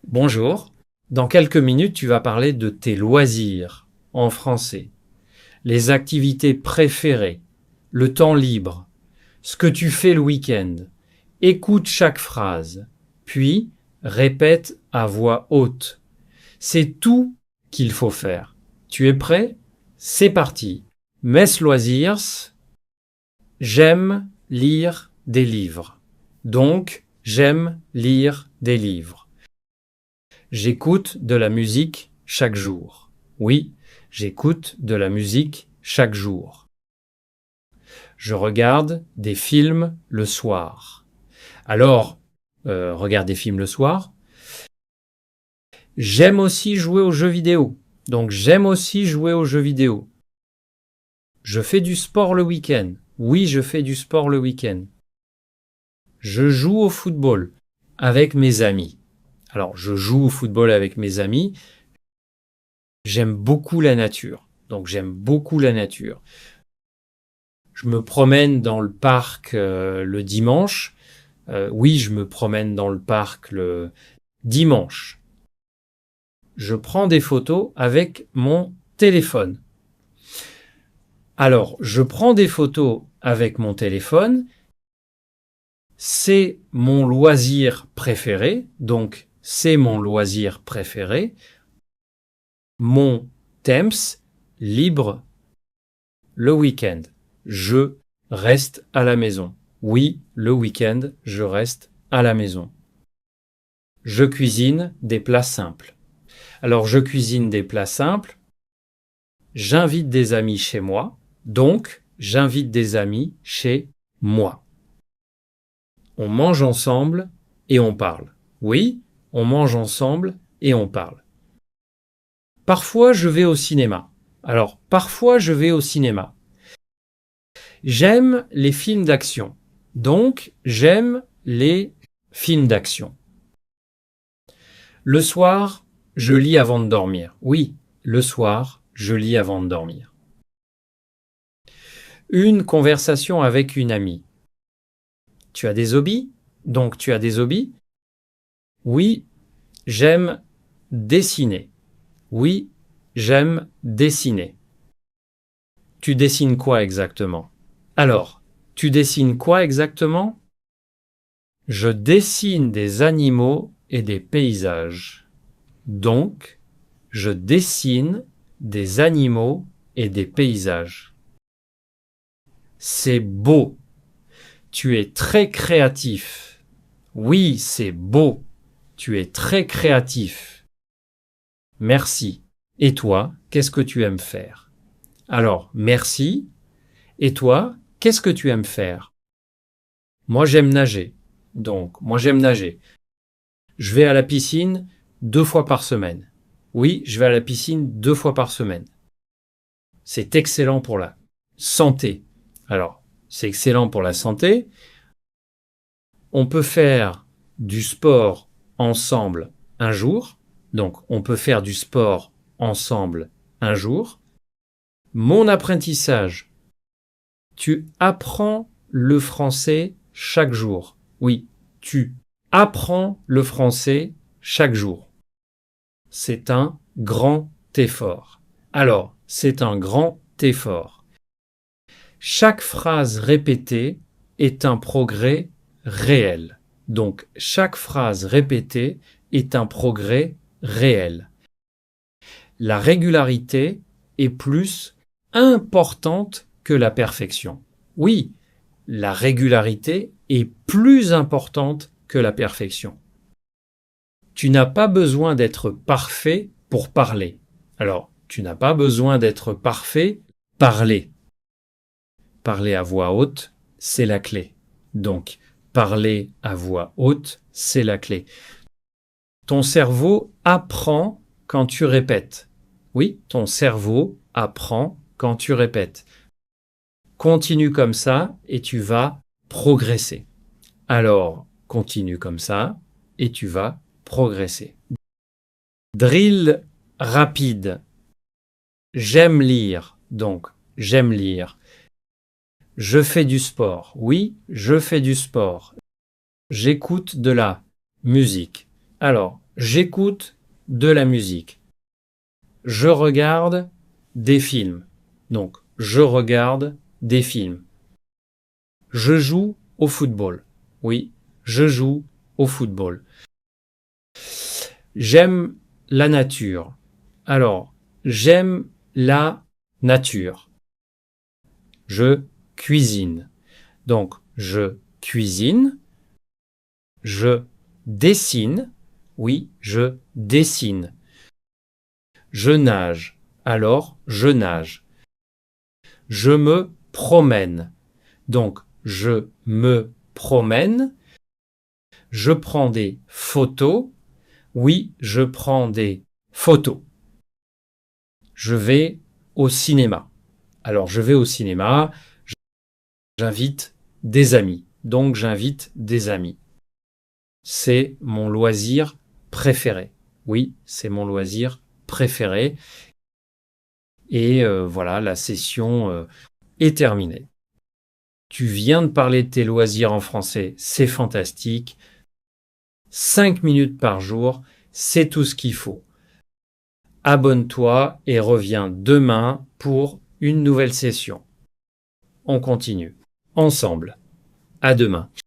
Bonjour. Dans quelques minutes, tu vas parler de tes loisirs en français, les activités préférées, le temps libre, ce que tu fais le week-end. Écoute chaque phrase, puis répète à voix haute. C'est tout qu'il faut faire. Tu es prêt? C'est parti. Mes loisirs, j'aime lire des livres. Donc, j'aime lire des livres. J'écoute de la musique chaque jour. Oui, j'écoute de la musique chaque jour. Je regarde des films le soir. Alors, regarde des films le soir. J'aime aussi jouer aux jeux vidéo. Donc, j'aime aussi jouer aux jeux vidéo. Je fais du sport le week-end. Oui, je fais du sport le week-end. Je joue au football avec mes amis. Alors, je joue au football avec mes amis. J'aime beaucoup la nature. Donc, j'aime beaucoup la nature. Je me promène dans le parc le dimanche. Oui, je me promène dans le parc le dimanche. Je prends des photos avec mon téléphone. Alors, je prends des photos avec mon téléphone. C'est mon loisir préféré. Donc, c'est mon loisir préféré. Mon temps libre le week-end. Je reste à la maison. Oui, le week-end, je reste à la maison. Je cuisine des plats simples. Alors, je cuisine des plats simples. J'invite des amis chez moi. Donc, j'invite des amis chez moi. On mange ensemble et on parle. Oui, on mange ensemble et on parle. Parfois, je vais au cinéma. Alors, parfois, je vais au cinéma. J'aime les films d'action. Donc, j'aime les films d'action. Le soir, je lis avant de dormir. Oui, le soir, je lis avant de dormir. Une conversation avec une amie. Tu as des hobbies? Donc, tu as des hobbies? Oui, j'aime dessiner. Oui, j'aime dessiner. Tu dessines quoi exactement? Alors, tu dessines quoi exactement? Je dessine des animaux et des paysages. Donc, je dessine des animaux et des paysages. C'est beau. Tu es très créatif. Oui, c'est beau. Tu es très créatif. Merci. Et toi, qu'est-ce que tu aimes faire? Alors, merci. Et toi, qu'est-ce que tu aimes faire? Moi, j'aime nager. Donc, moi, j'aime nager. Je vais à la piscine 2 fois par semaine. Oui, je vais à la piscine 2 fois par semaine. C'est excellent pour la santé. Alors, c'est excellent pour la santé. On peut faire du sport ensemble un jour. Donc, on peut faire du sport ensemble un jour. Mon apprentissage. Tu apprends le français chaque jour. Oui, tu apprends le français chaque jour. C'est un grand effort. Alors, c'est un grand effort. Chaque phrase répétée est un progrès réel. Donc, chaque phrase répétée est un progrès réel. La régularité est plus importante que la perfection. Oui, la régularité est plus importante que la perfection. Tu n'as pas besoin d'être parfait pour parler. Alors, tu n'as pas besoin d'être parfait, parler. Parler à voix haute, c'est la clé. Donc, parler à voix haute, c'est la clé. Ton cerveau apprend quand tu répètes. Oui, ton cerveau apprend quand tu répètes. Continue comme ça et tu vas progresser. Alors, continue comme ça et tu vas progresser. Drill rapide. J'aime lire. Donc, j'aime lire. Je fais du sport. Oui, je fais du sport. J'écoute de la musique. Alors, J'écoute de la musique. Je regarde des films. Donc, je regarde des films. Je joue au football. Oui, je joue au football. J'aime la nature. Alors, j'aime la nature. Je cuisine. Donc, je cuisine. Je dessine. Oui, je dessine. Je nage. Alors, je nage. Je me promène. Donc, je me promène. Je prends des photos. Oui, je prends des photos. Je vais au cinéma. Alors, je vais au cinéma. J'invite des amis. Donc, j'invite des amis. C'est mon loisir préféré. Oui, c'est mon loisir préféré. Et voilà, la session est terminée. Tu viens de parler de tes loisirs en français, c'est fantastique. 5 minutes par jour, c'est tout ce qu'il faut. Abonne-toi et reviens demain pour une nouvelle session. On continue. Ensemble. À demain.